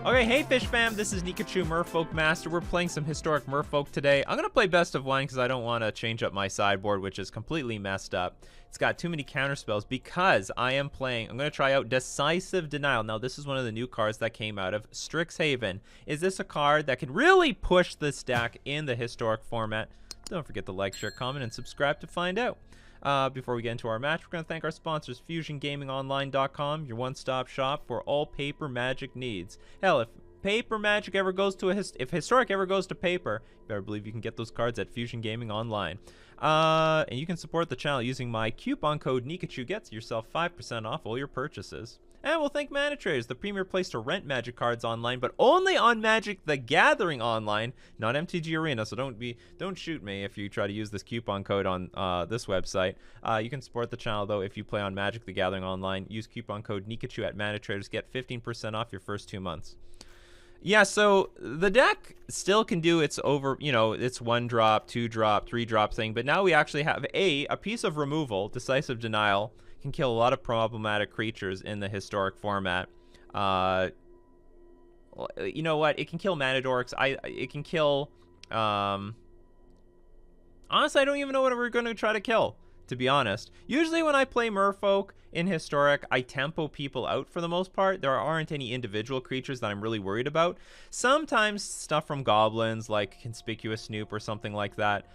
Okay, hey Fish Fam, this is Nikachu Merfolk Master. We're playing some Historic Merfolk today. I'm going to play Best of One because I don't want to change up my sideboard, which is completely messed up. It's got too many counterspells because I'm going to try out Decisive Denial. Now, this is one of the new cards that came out of Strixhaven. Is this a card that can really push this deck in the Historic format? Don't forget to like, share, comment, and subscribe to find out. Before we get into our match, we're going to thank our sponsors, FusionGamingOnline.com, your one-stop shop for all paper Magic needs. Hell, if paper Magic ever goes to if Historic ever goes to paper, you better believe you can get those cards at Fusion Gaming Online. And you can support the channel using my coupon code Nikachu. Gets yourself 5% off all your purchases. And we'll thank Mana Traders, the premier place to rent Magic cards online, but only on Magic the Gathering Online, not MTG Arena. So don't shoot me if you try to use this coupon code on this website. You can support the channel though if you play on Magic the Gathering Online. Use coupon code Nikachu at Mana Traders. Get 15% off your first 2 months. Yeah, so the deck still can do its its 1-drop, 2-drop, 3-drop thing, but now we actually have a piece of removal, Decisive Denial. Can kill a lot of problematic creatures in the Historic format. You know what? It can kill Mana Dorks. It can kill. Honestly, I don't even know what we're going to try to kill, to be honest. Usually when I play Merfolk in Historic, I tempo people out for the most part. There aren't any individual creatures that I'm really worried about. Sometimes stuff from Goblins, like Conspicuous Snoop or something like that.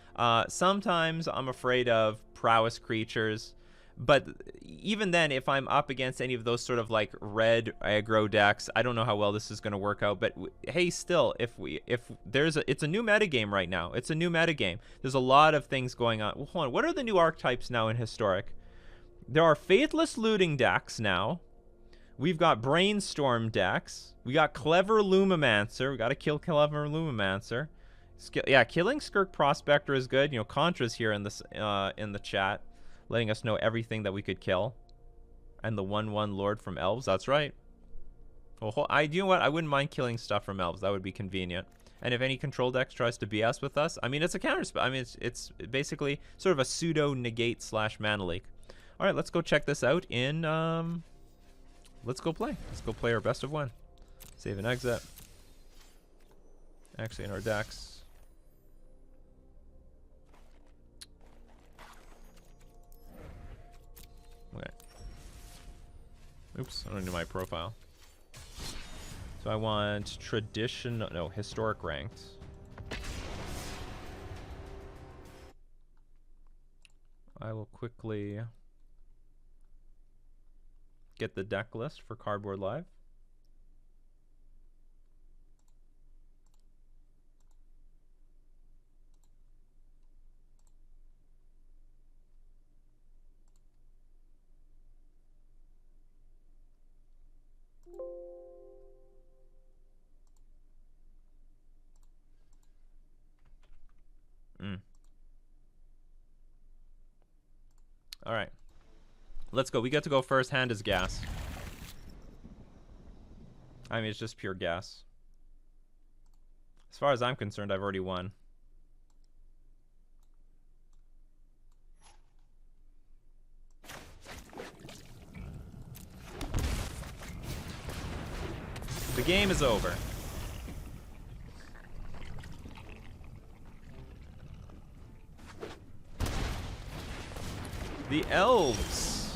Sometimes I'm afraid of Prowess creatures. But even then, if I'm up against any of those sort of like red aggro decks, I don't know how well this is going to work out. But hey, still, it's a new metagame right now. It's a new metagame. There's a lot of things going on. Well, hold on. What are the new archetypes now in Historic? There are Faithless Looting decks now. We've got Brainstorm decks. We got Clever Lumimancer. We got to kill Clever Lumimancer. Yeah, killing Skirk Prospector is good. You know, Contra's here in the chat, letting us know everything that we could kill. And the 1/1 Lord from Elves, that's right. Well, you know what? I wouldn't mind killing stuff from Elves. That would be convenient. And if any control decks tries to BS with us, I mean, it's a counterspell. I mean, it's basically sort of a pseudo negate / mana leak. All right, let's go check this out in. Let's go play. Let's go play our best of one. Save and exit. Actually, in our decks. Okay. Oops, I don't do my profile. So I want historic ranked. I will quickly get the deck list for Cardboard Live. All right, let's go. We get to go first. Hand is gas. I mean, it's just pure gas. As far as I'm concerned, I've already won. The game is over. The elves.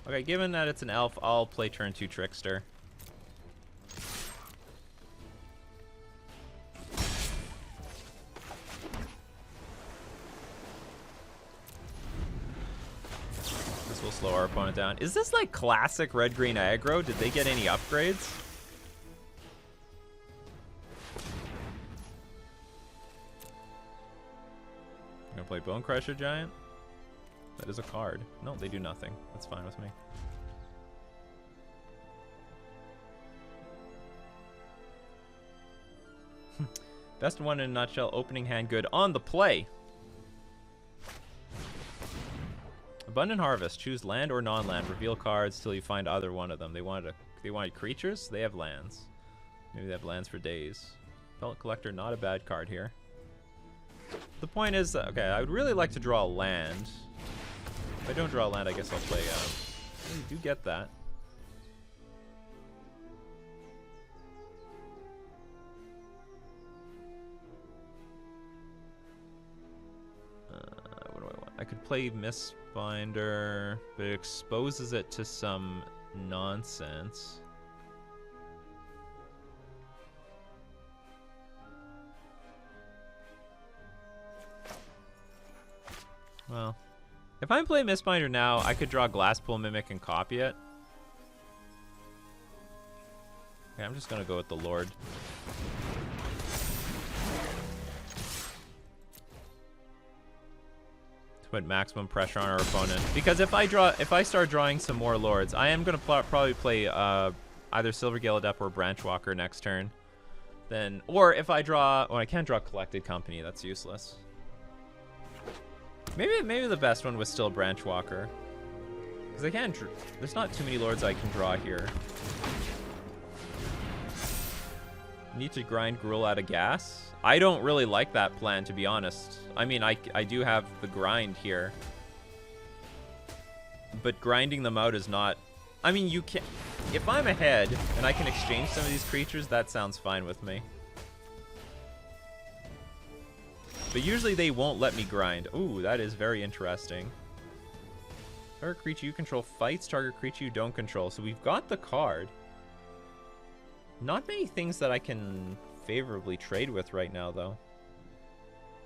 Okay, given that it's an elf, I'll play turn 2 Trickster. This will slow our opponent down. Is this like classic red-green aggro? Did they get any upgrades? I'm gonna play Bone Crusher Giant. That is a card. No, they do nothing. That's fine with me. Best one in a nutshell. Opening hand good on the play. Abundant Harvest. Choose land or non-land. Reveal cards till you find either one of them. They wanted creatures. They have lands. Maybe they have lands for days. Pellet Collector. Not a bad card here. The point is, okay, I would really like to draw a land. If I don't draw a land, I guess I'll play. You do get that. could play Mistbinder, but it exposes it to some nonsense. Well, if I play Mistbinder now, I could draw Glasspool Mimic and copy it. Okay, I'm just gonna go with the Lord. To put maximum pressure on our opponent. Because if I start drawing some more Lords, I am gonna probably play either Silvergale Adept or Branchwalker next turn. Then, or if I draw, I can't draw Collected Company. That's useless. Maybe the best one was still Branchwalker. Because I can't, there's not too many Lords I can draw here. Need to grind Gruul out of gas? I don't really like that plan, to be honest. I mean, I do have the grind here. But grinding them out is not... I mean, you can... If I'm ahead and I can exchange some of these creatures, that sounds fine with me. But usually they won't let me grind. Ooh, that is very interesting. Target creature you control fights target creature you don't control. So we've got the card. Not many things that I can favorably trade with right now, though.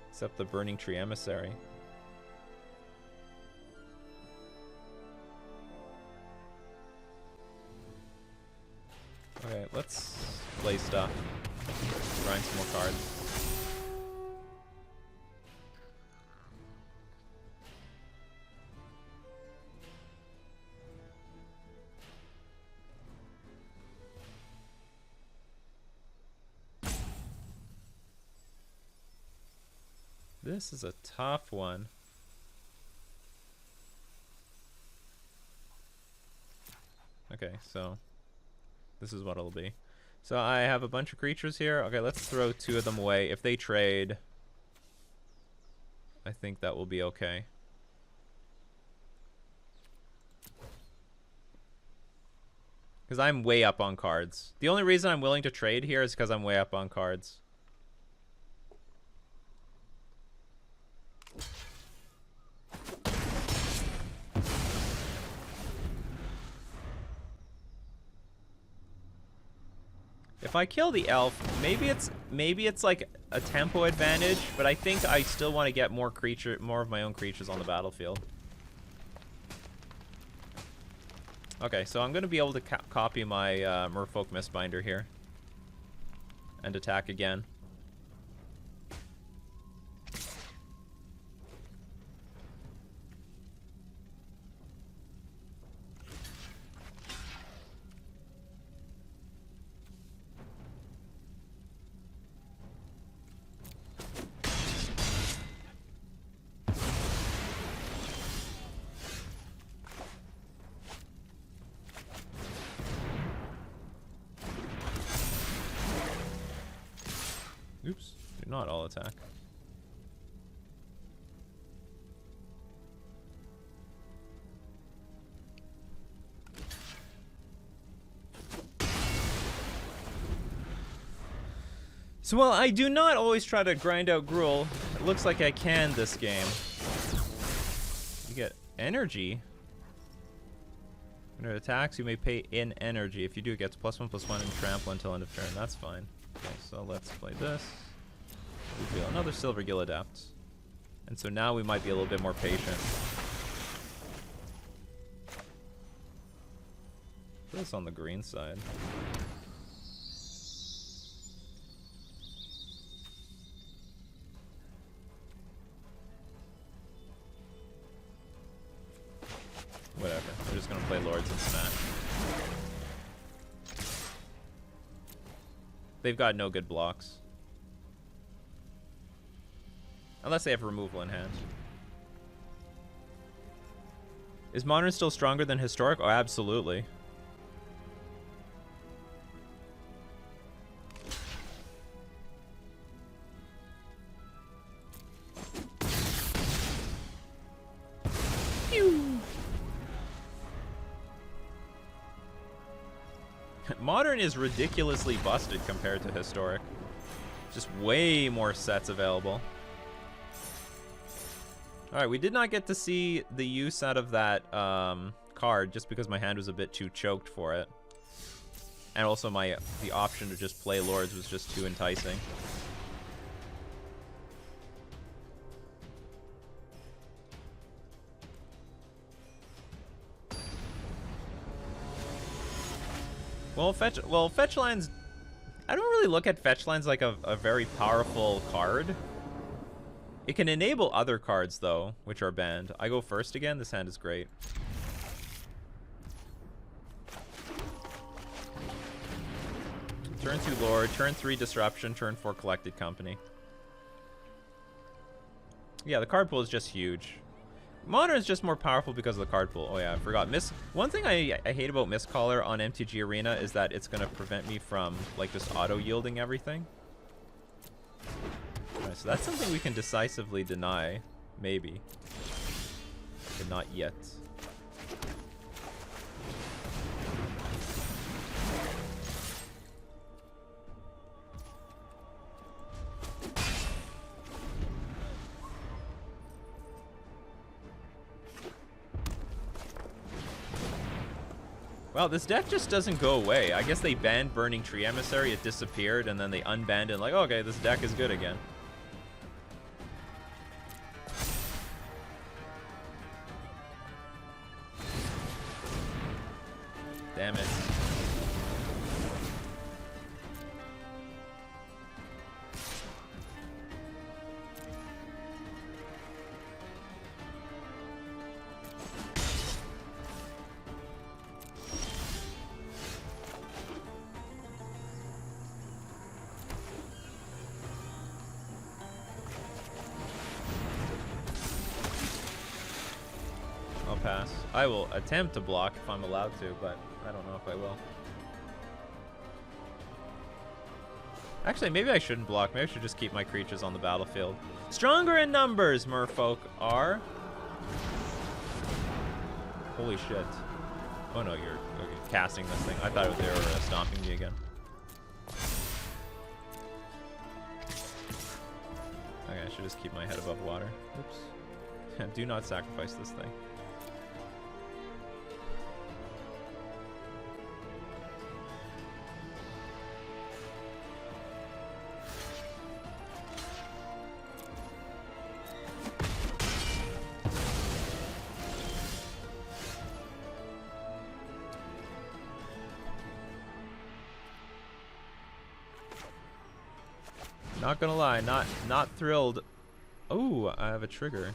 Except the Burning Tree Emissary. Okay, let's play stuff. Grind some more cards. This is a tough one. Okay, so this is what it'll be. So I have a bunch of creatures here. Okay, let's throw 2 of them away. If they trade, I think that will be okay. Because I'm way up on cards. The only reason I'm willing to trade here is because I'm way up on cards. If I kill the elf, maybe it's like a tempo advantage, but I think I still want to get more of my own creatures on the battlefield. Okay, so I'm going to be able to copy my Merfolk Mistbinder here and attack again. Oops, do not all attack. So while I do not always try to grind out Gruul, it looks like I can this game. You get energy. When it attacks, you may pay in energy. If you do, it gets +1/+1 and trample until end of turn. That's fine. Okay, so let's play this. Reveal another Silvergill Adept. And so now we might be a little bit more patient. Put this on the green side. Whatever. We're just gonna play Lords and smash. They've got no good blocks. Unless they have removal in hand. Is Modern still stronger than Historic? Oh, absolutely. Modern is ridiculously busted compared to Historic. Just way more sets available. Alright, we did not get to see the use out of that card just because my hand was a bit too choked for it. And also the option to just play Lords was just too enticing. Well, fetch lands... I don't really look at fetch lands like a very powerful card. It can enable other cards, though, which are banned. I go first again. This hand is great. Turn 2 Lord, turn 3 Disruption, turn 4 Collected Company. Yeah, the card pool is just huge. Modern is just more powerful because of the card pool. Oh yeah, I forgot. One thing I hate about Mistcaller on MTG Arena is that it's going to prevent me from like just auto-yielding everything. Alright, so that's something we can decisively deny. Maybe. But not yet. Well, this deck just doesn't go away. I guess they banned Burning Tree Emissary, it disappeared, and then they unbanned it like, okay, this deck is good again. Damn it. Pass. I will attempt to block if I'm allowed to, but I don't know if I will. Actually, maybe I shouldn't block. Maybe I should just keep my creatures on the battlefield. Stronger in numbers, Merfolk are. Holy shit. Oh no, you're casting this thing. I thought they were stomping me again. Okay, I should just keep my head above water. Oops. Do not sacrifice this thing. Not gonna lie, not thrilled. Oh, I have a trigger.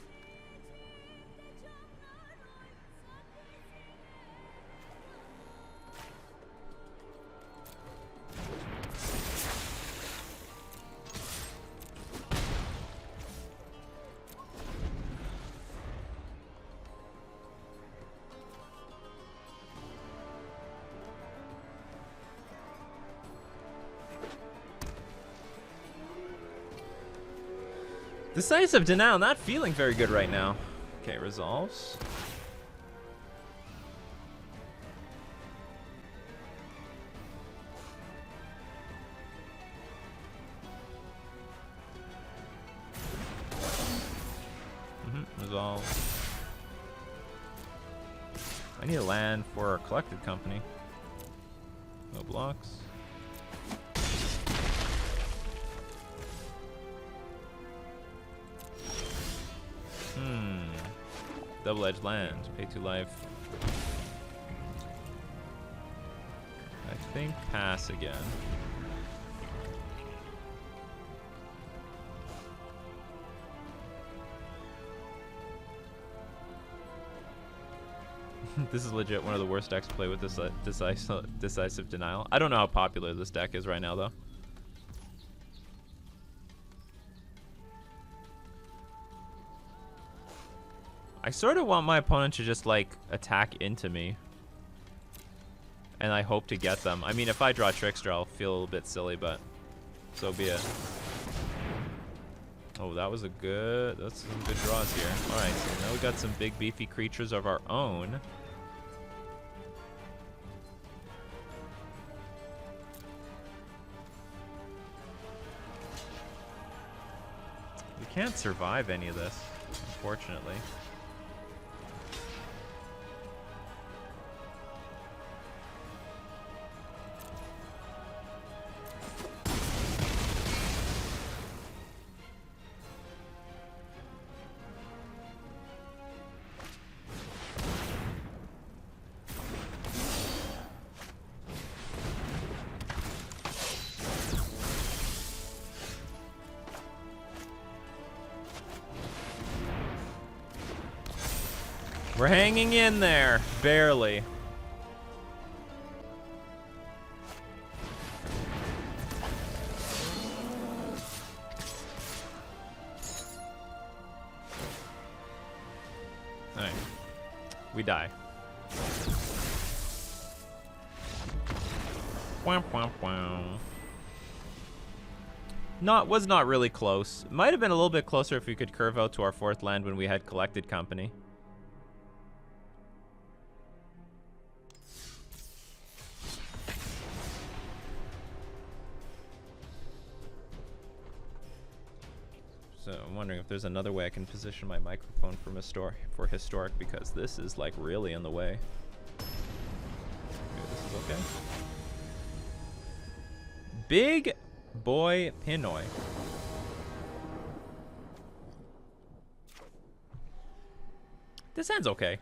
Decisive Denial, not feeling very good right now. Okay, resolves. Resolve. I need a land for a Collected Company. No blocks. Double-edged land. Pay 2 life. I think pass again. This is legit one of the worst decks to play with this decisive Denial. I don't know how popular this deck is right now, though. I sort of want my opponent to just, like, attack into me. And I hope to get them. I mean, if I draw Trickster, I'll feel a little bit silly, but so be it. Oh, that was a good... That's some good draws here. Alright, so now we got some big, beefy creatures of our own. We can't survive any of this. unfortunately. We're hanging in there, barely. All right, we die. Wah, wah, wah. Was not really close. Might have been a little bit closer if we could curve out to our 4th land when we had collected company. So I'm wondering if there's another way I can position my microphone from historic, because this is like really in the way. Okay, this is okay. Big boy Pinoy. This end's okay.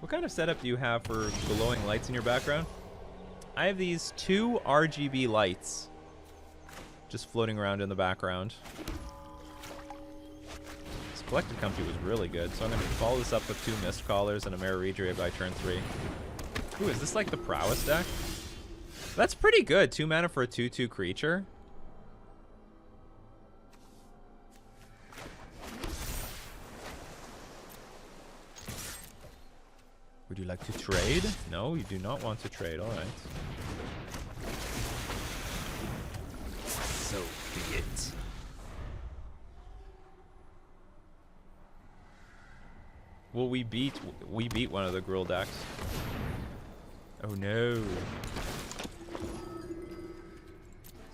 What kind of setup do you have for glowing lights in your background? I have these 2 RGB lights just floating around in the background. This collected company was really good, so I'm going to follow this up with 2 Mist Callers and a Mare Redrave by turn 3. Ooh, is this like the prowess deck? That's pretty good. 2 mana for a 2/2 creature. Would you like to trade? No, you do not want to trade. All right. So be it. Well, we beat one of the Gruul decks. Oh no.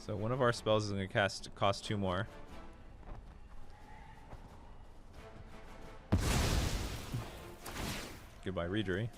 So one of our spells is going to cost 2 more. Goodbye, Readery.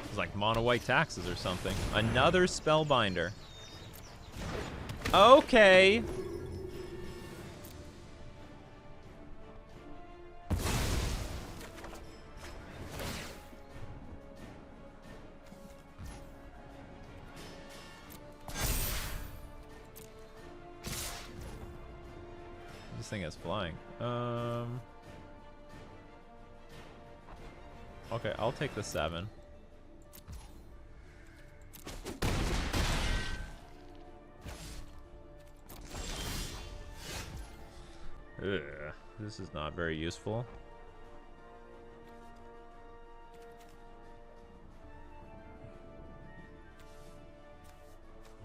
It's like mono white taxes or something. Another Spellbinder. Okay. This thing is flying. Okay, I'll take the 7. Ugh, this is not very useful.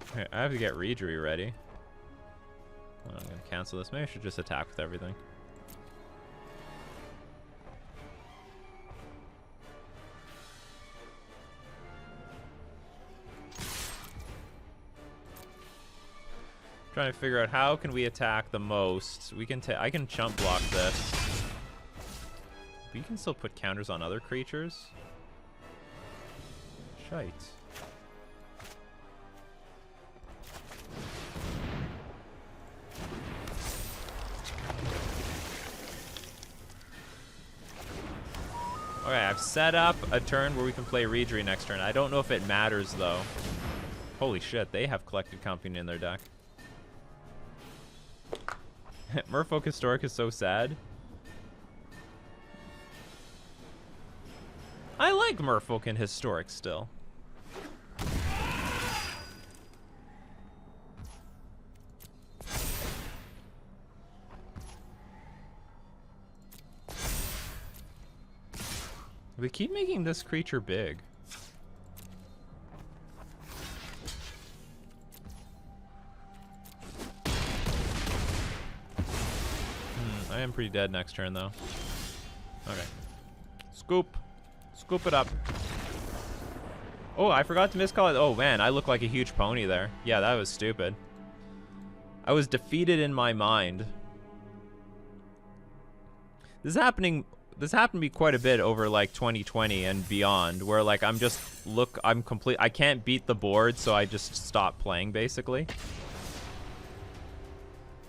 Okay, I have to get Readery ready. Well, I'm gonna cancel this. Maybe I should just attack with everything. Trying to figure out how can we attack the most. We can I can chump block this. We can still put counters on other creatures. Shite. Okay, I've set up a turn where we can play Readery next turn. I don't know if it matters though. Holy shit, they have Collected Company in their deck. Merfolk Historic is so sad. I like Merfolk and Historic still. They keep making this creature big. I am pretty dead next turn, though. Okay. Scoop. Scoop it up. Oh, I forgot to miscall it. Oh, man, I look like a huge pony there. Yeah, that was stupid. I was defeated in my mind. This happened to me quite a bit over, like, 2020 and beyond, where, like, I can't beat the board, so I just stop playing, basically.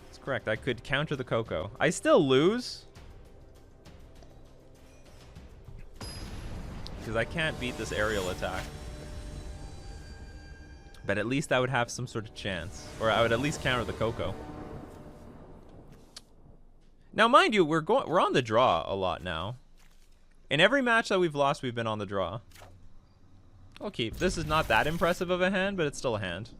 That's correct. I could counter the Coco. I still lose. Because I can't beat this aerial attack. But at least I would have some sort of chance. Or I would at least counter the Coco. Now, mind you, we're on the draw a lot now. In every match that we've lost, we've been on the draw. I'll keep. This is not that impressive of a hand, but it's still a hand.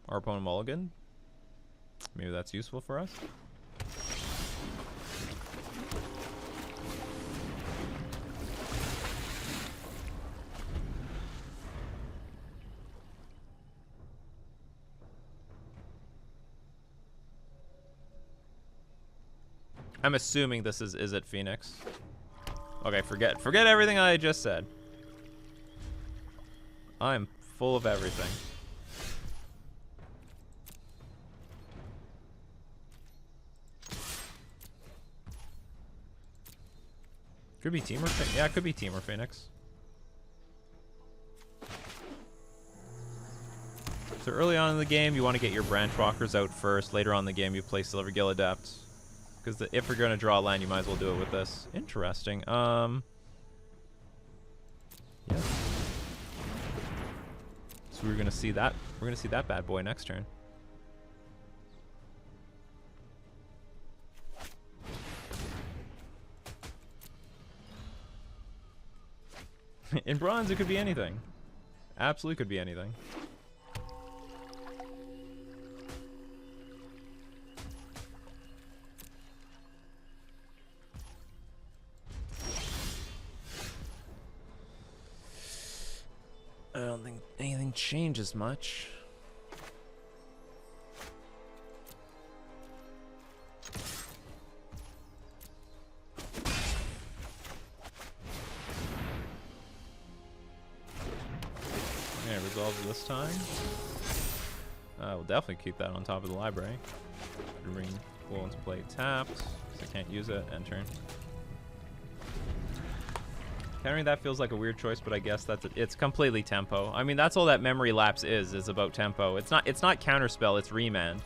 Our opponent mulligan. Maybe that's useful for us. I'm assuming this is it Phoenix? Okay, forget everything I just said. I'm full of everything. Could be Team or Phoenix. Yeah, it could be Team or Phoenix. So early on in the game, you want to get your Branch Walkers out first. Later on in the game, you play Silver Gill Adept. Because if you're going to draw a land, you might as well do it with this. Interesting. Yeah. So we're going to see that. We're going to see that bad boy next turn. In bronze, it could be anything. Absolutely could be anything. I don't think anything changes much. Yeah, resolves this time. We'll definitely keep that on top of the library. Bring Pull into play tapped, so I can't use it. End turn. Countering that feels like a weird choice, but I guess it's completely tempo. I mean, that's all that memory lapse is about tempo. It's not counterspell, it's remand.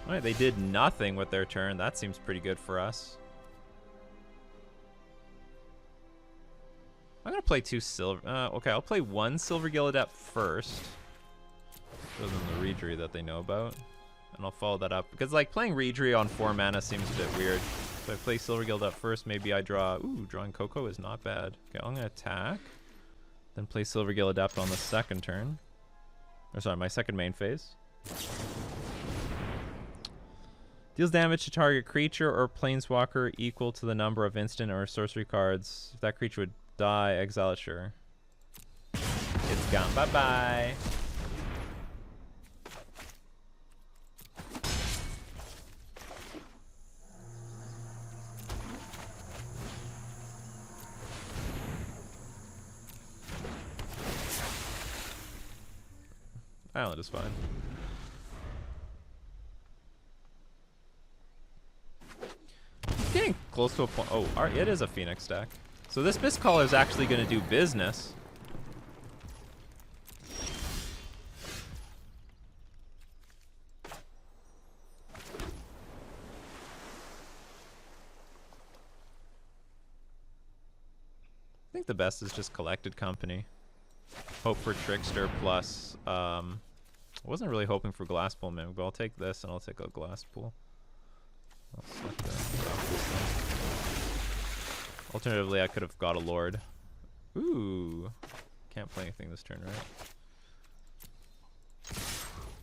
All right, they did nothing with their turn. That seems pretty good for us. I'm gonna play two silver. Okay, I'll play one Silver Gill Adept first. Show them the Reedry that they know about, and I'll follow that up because like playing Reedry on 4 mana seems a bit weird. So I play Silver Gill Adept first. Maybe I draw. Ooh, drawing Coco is not bad. Okay, I'm gonna attack, then play Silver Gill Adept on the second turn. Or sorry, my second main phase. Deals damage to target creature or planeswalker equal to the number of instant or sorcery cards. If that creature would die, exile it, sure. It's gone. Bye-bye. Island is fine. Getting close to a point. Oh, it is a Phoenix deck. So this Mistcaller is actually going to do business. I think the best is just Collected Company. Hope for Trickster plus. I wasn't really hoping for Glass Pool Mimic, but I'll take this and I'll take a Glass Pool. I'll select that. Alternatively, I could have got a Lord. Ooh. Can't play anything this turn, right?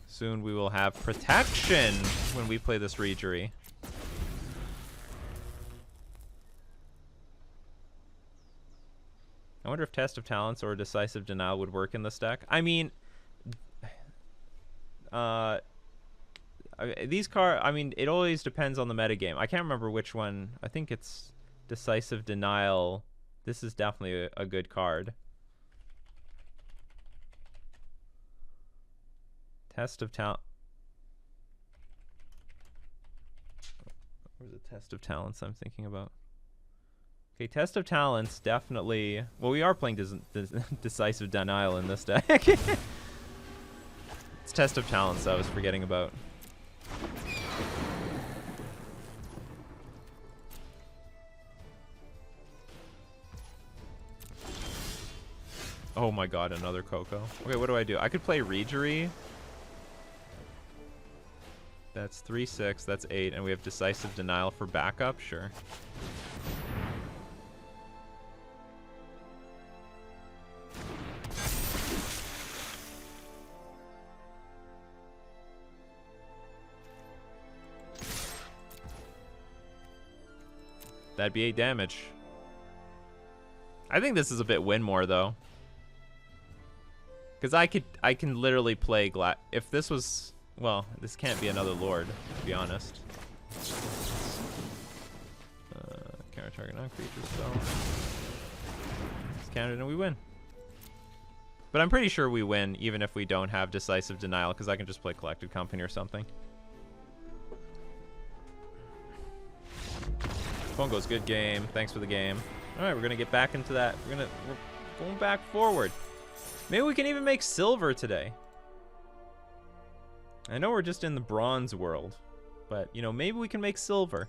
Soon we will have protection when we play this Reedry. I wonder if Test of Talents or Decisive Denial would work in this deck. I mean, these cards, I mean, it always depends on the metagame. I can't remember which one. I think it's Decisive Denial. This is definitely a good card. Test of Talent. Where's the Test of Talents I'm thinking about? Okay, Test of Talents definitely... Well, we are playing Decisive Denial in this deck. It's Test of Talents I was forgetting about. Oh my god, another Coco. Okay, what do? I could play Regery. That's 3/6, that's 8, and we have Decisive Denial for backup, sure. That'd be 8 damage. I think this is a bit win more though. Because I can literally play if this was, well, this can't be another Lord, to be honest. Counter target non-creature spell. It's countered and we win. But I'm pretty sure we win even if we don't have Decisive Denial, because I can just play Collected Company or something. Phone goes, good game. Thanks for the game. All right, we're gonna get back into that. We're going back forward. Maybe we can even make silver today. I know we're just in the bronze world, but you know, maybe we can make silver.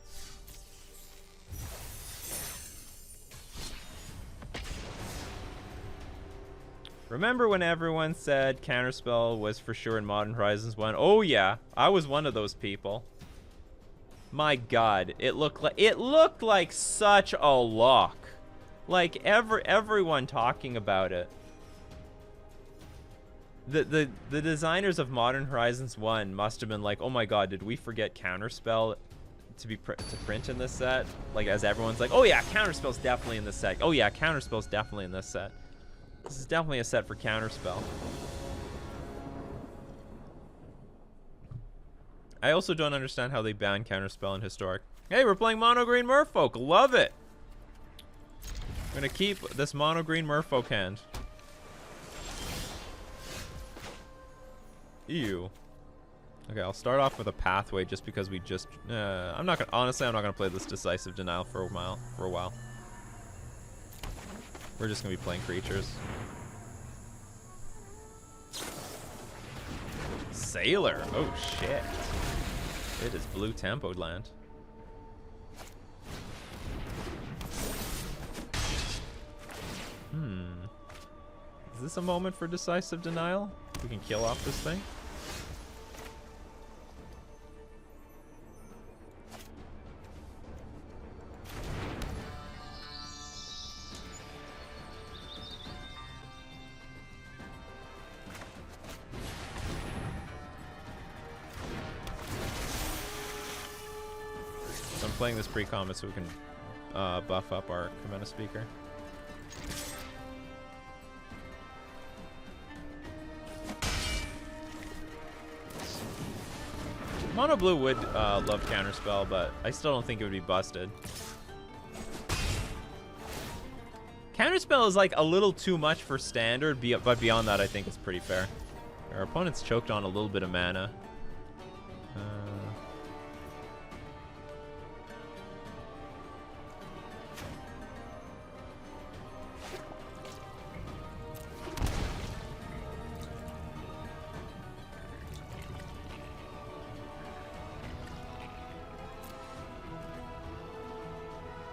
Remember when everyone said Counterspell was for sure in Modern Horizons 1? Oh yeah, I was one of those people. My god, it looked like such a lock. Like everyone talking about it. The designers of Modern Horizons 1 must have been like, oh my god, did we forget Counterspell to print in this set? Like, as everyone's like, oh yeah, Counterspell's definitely in this set. Oh yeah, Counterspell's definitely in this set. This is definitely a set for Counterspell. I also don't understand how they banned Counterspell in Historic. Hey, we're playing Mono Green Merfolk. Love it. I'm gonna keep this Mono Green Merfolk hand. Ew. Okay, I'll start off with a pathway just because we just... honestly, I'm not gonna play this Decisive Denial for a while. We're just gonna be playing creatures. Sailor. Oh shit. It is blue tempoed land. Is this a moment for Decisive Denial? We can kill off this thing. So I'm playing this pre-combat so we can buff up our Commander Speaker. Mono Blue would love Counterspell, but I still don't think it would be busted. Counterspell is like a little too much for standard, but beyond that I think it's pretty fair. Our opponent's choked on a little bit of mana.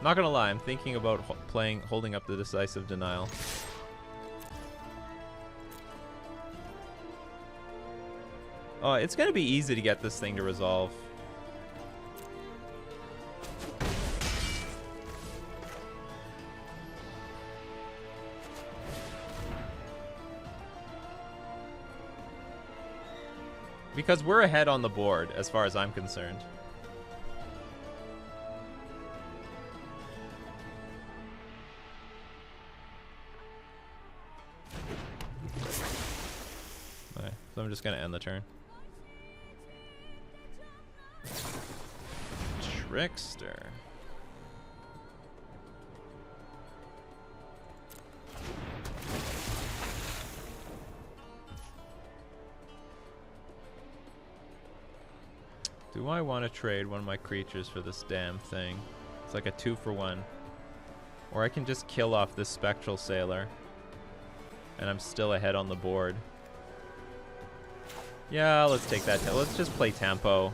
Not gonna lie, I'm thinking about holding up the Decisive Denial. Oh, it's gonna be easy to get this thing to resolve. Because we're ahead on the board, as far as I'm concerned. So I'm just gonna end the turn. Trickster. Do I want to trade one of my creatures for this damn thing? It's like a 2-for-1. Or I can just kill off this Spectral Sailor. And I'm still ahead on the board. Yeah, let's take that. Let's just play tempo.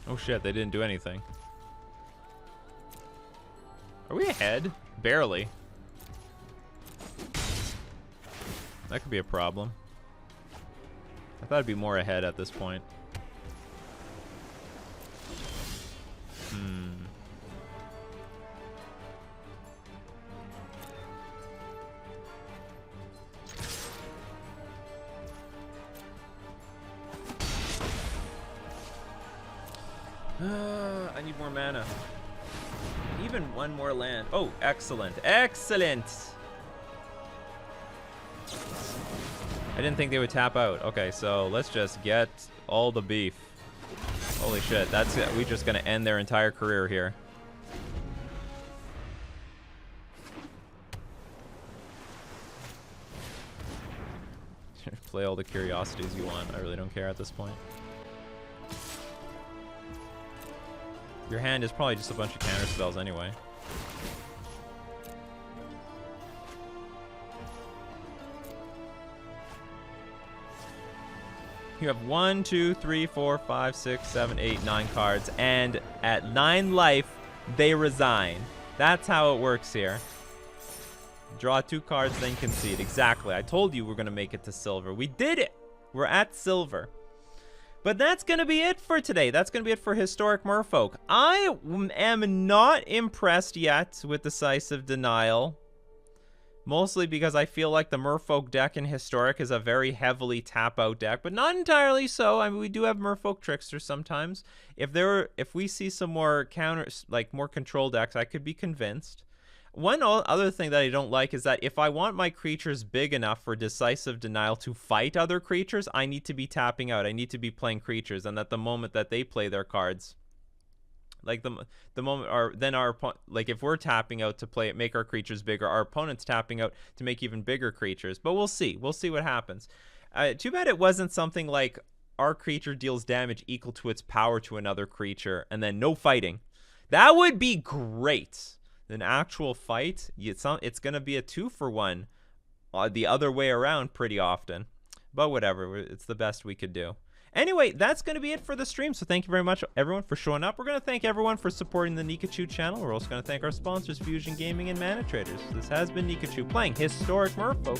Oh shit, they didn't do anything. Are we ahead? Barely. That could be a problem. I thought I'd be more ahead at this point. I need more mana. Even one more land. Oh, excellent. Excellent! I didn't think they would tap out. Okay, so let's just get all the beef. Holy shit, that's it. We're just gonna end their entire career here. Play all the curiosities you want. I really don't care at this point. Your hand is probably just a bunch of counter spells anyway. You have 1, 2, 3, 4, 5, 6, 7, 8, 9 cards, and at 9 life, they resign. That's how it works here. Draw 2 cards, then concede. Exactly. I told you we're going to make it to silver. We did it! We're at silver. But that's going to be it for today. That's going to be it for Historic Merfolk. I am not impressed yet with Decisive Denial. Mostly because I feel like the Merfolk deck in Historic is a very heavily tap-out deck, but not entirely so. I mean, we do have Merfolk Tricksters sometimes. If we see some more counters, like more control decks, I could be convinced. One other thing that I don't like is that if I want my creatures big enough for Decisive Denial to fight other creatures, I need to be tapping out. I need to be playing creatures, and at the moment that they play their cards, like the moment like if we're tapping out to make our creatures bigger, our opponent's tapping out to make even bigger creatures. But we'll see what happens. Too bad it wasn't something like our creature deals damage equal to its power to another creature, and then no fighting. That would be great. An actual fight, it's gonna be a 2-for-1 the other way around pretty often, but whatever, it's the best we could do. Anyway, that's going to be it for the stream, so thank you very much everyone for showing up. We're going to thank everyone for supporting the Nikachu channel. We're also going to thank our sponsors, Fusion Gaming and Mana Traders. This has been Nikachu playing Historic Merfolk.